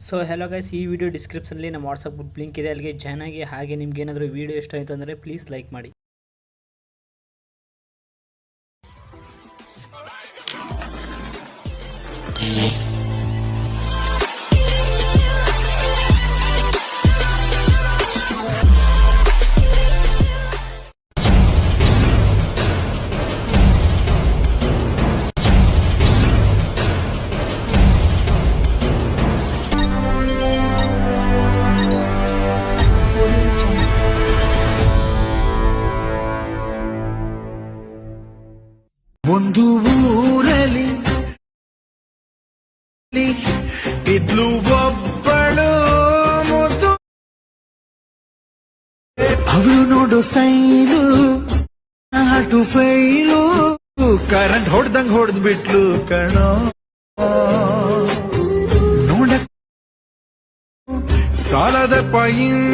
So hello guys, ಈ video ಡಿಸ್ಕ್ರಿಪ್ಷನಲ್ಲಿ ನಮ್ಮ ವಾಟ್ಸಪ್ ಗ್ರೂಪ್ ಲಿಂಕ್ ಇದೆ, ಅಲ್ಲಿಗೆ ಜಾಯ್ನ್ ಆಗಿ. ಹಾಗೆ ನಿಮ್ಗೆ ಏನಾದರೂ ವಿಡಿಯೋ ಇಷ್ಟ ಆಯಿತು ಅಂದರೆ ಪ್ಲೀಸ್ ಲೈಕ್ ಮಾಡಿ. ಒಂದು ಊರಲ್ಲಿ ಇದ್ಲು ಒಬ್ಬಳು ಮುದ್ದು, ಅವಳು ನೋಡೋ ಸ್ಟೈಲು ಹಾಟು ಫೈಲು, ಕರೆಂಟ್ ಹೊಡ್ದಂಗ್ ಹೊಡೆದ್ ಬಿಟ್ಲು ಕಣೋ. ನೋಡ ಸಾಲದ ಪೈನ್